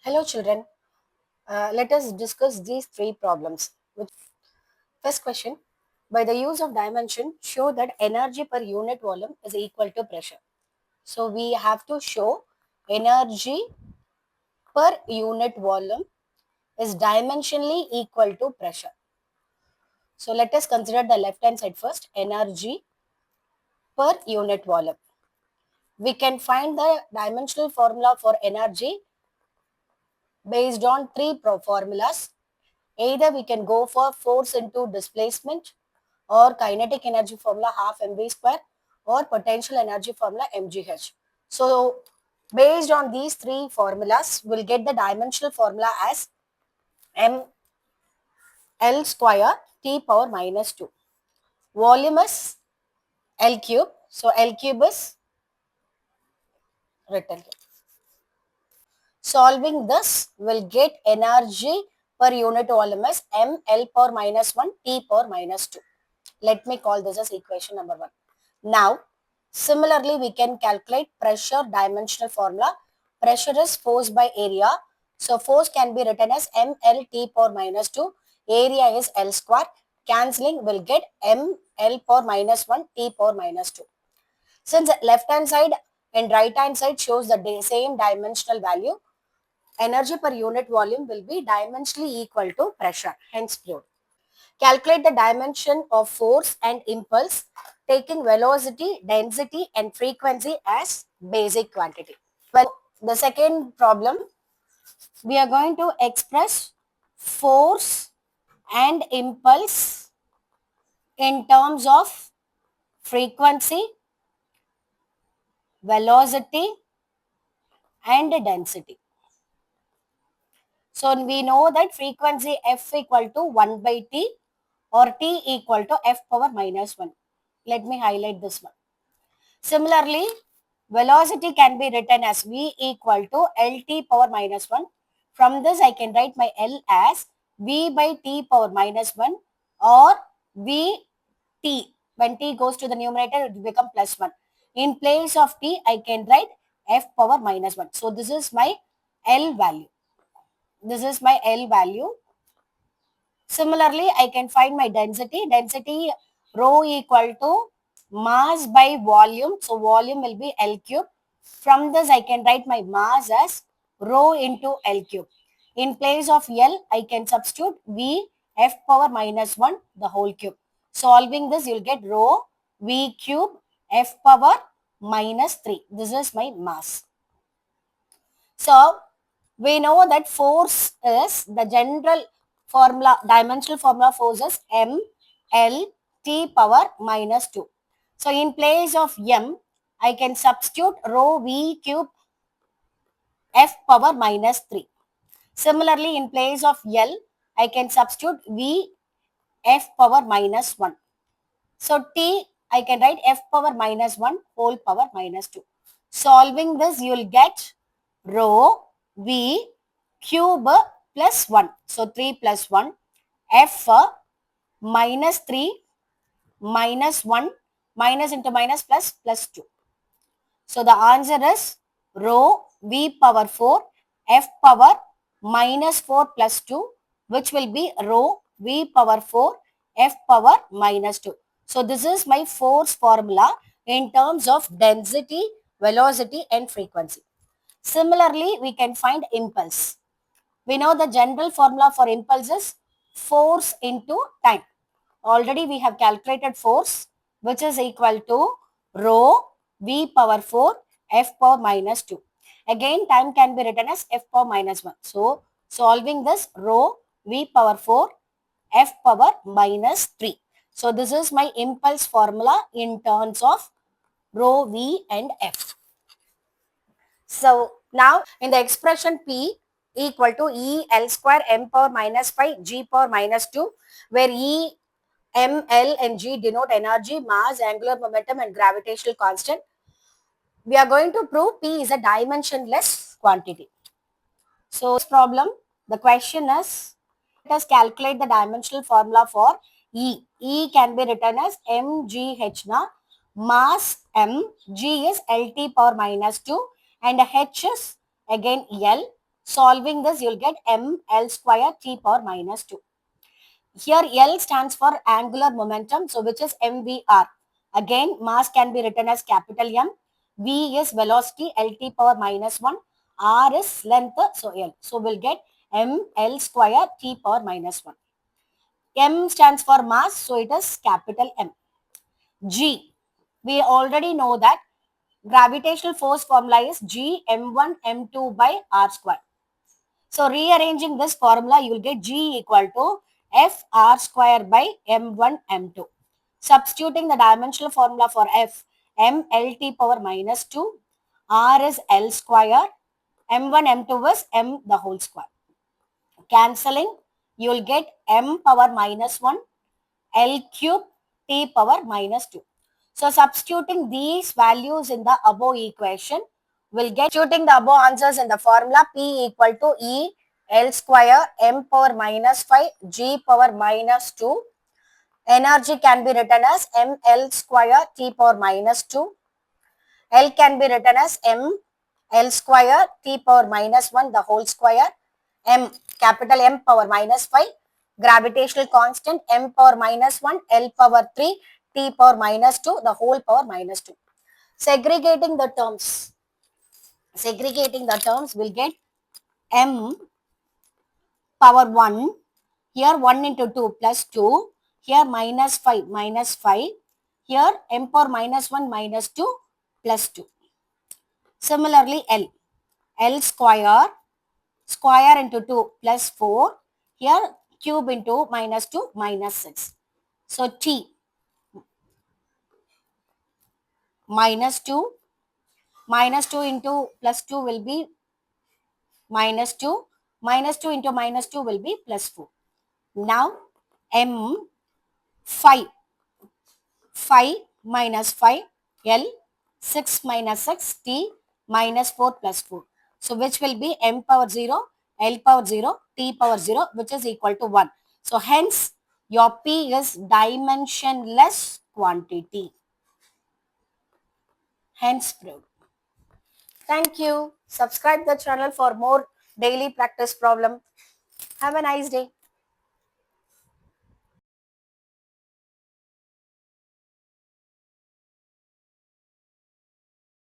Hello children, let us discuss these three problems. First question, by the use of dimension, show that energy per unit volume is equal to pressure. So we have to show energy per unit volume is dimensionally equal to pressure. So let us consider the left hand side first, energy per unit volume. We can find the dimensional formula for energy based on three formulas. Either we can go for force into displacement or kinetic energy formula half mv square or potential energy formula mgh. So based on these three formulas, we'll get the dimensional formula as ml square t power minus 2. Volume is L cube. So L cube is written here. Solving this will get energy per unit volume as ml power minus 1 t power minus 2. Let me call this as equation number 1. Now, similarly, we can calculate pressure dimensional formula. Pressure is force by area. So, force can be written as ml t power minus 2. Area is L square. Cancelling will get ml power minus 1 t power minus 2. Since left hand side and right hand side shows the same dimensional value, energy per unit volume will be dimensionally equal to pressure, hence proved. Calculate the dimension of force and impulse, taking velocity, density, and frequency as basic quantity. Well, the second problem, we are going to express force and impulse in terms of frequency, velocity, and density. So we know that frequency f equal to 1 by t or t equal to f power minus 1. Let me highlight this one. Similarly, velocity can be written as v equal to lt power minus 1. From this, I can write my L as v by t power minus 1 or vt. When t goes to the numerator, it will become plus 1. In place of t, I can write f power minus 1. So, this is my L value. This is my L value. Similarly, I can find my density. Density rho equal to mass by volume. So volume will be L cube. From this, I can write my mass as rho into L cube. In place of L, I can substitute V F power minus 1 the whole cube. Solving this, you'll get rho V cube F power minus 3. This is my mass. So we know that force is the general formula, dimensional formula force is m L t power minus 2. So in place of m, I can substitute rho v cube f power minus 3. Similarly, in place of L, I can substitute v f power minus 1. So t, I can write f power minus 1 whole power minus 2. Solving this, you will get rho v cube plus 1. So 3 plus 1 f minus 3 minus 1 minus into minus plus plus 2. So the answer is rho v power 4 f power minus 4 plus 2, which will be rho v power 4 f power minus 2. So this is my force formula in terms of density, velocity and frequency. Similarly, we can find impulse. We know the general formula for impulse is force into time. Already we have calculated force, which is equal to rho v power 4 f power minus 2. Again, time can be written as f power minus 1. So, solving this, rho v power 4 f power minus 3. So, this is my impulse formula in terms of rho v and f. So, now in the expression P equal to E L square m power minus 5 G power minus 2, where E, M, L and G denote energy, mass, angular momentum and gravitational constant. We are going to prove P is a dimensionless quantity. So, this problem, the question is, let us calculate the dimensional formula for E. E can be written as mgh na, mass m, g is lt power minus 2 and h is again L. Solving this, you'll get ml square t power minus 2. Here L stands for angular momentum, so which is mvr. Again, mass can be written as capital M. V is velocity, Lt power minus 1. R is length, so L. So we'll get ml square t power minus 1. M stands for mass, so it is capital M. G, we already know that gravitational force formula is G m1 m2 by r square. So rearranging this formula, you will get G equal to F r square by m1 m2. Substituting the dimensional formula for F, m Lt power minus 2, r is L square, m1 m2 is m the whole square. Cancelling, you will get m power minus 1, L cube t power minus 2. So substituting these values in the above equation, will get substituting the above answers in the formula P equal to E L square m power minus 5 g power minus 2. Energy can be written as m L square t power minus 2. L can be written as m L square t power minus 1 the whole square. M, capital M power minus 5. Gravitational constant m power minus 1 L power 3 t power minus 2 the whole power minus 2. Segregating the terms. Segregating the terms will get m power 1. Here 1 into 2 plus 2. Here minus 5 minus 5. Here m power minus 1 minus 2 plus 2. Similarly L. L square, square into 2 plus 4. Here cube into minus 2 minus 6. So T minus 2. Minus 2 into plus 2 will be minus 2. Minus 2 into minus 2 will be plus 4. Now M 5. 5 minus 5. L 6 minus 6. T minus 4 plus 4. So which will be m power 0, L power 0, T power 0, which is equal to 1. So hence your P is dimensionless quantity. Hence proved. Thank you. Subscribe the channel for more daily practice problem. Have a nice day.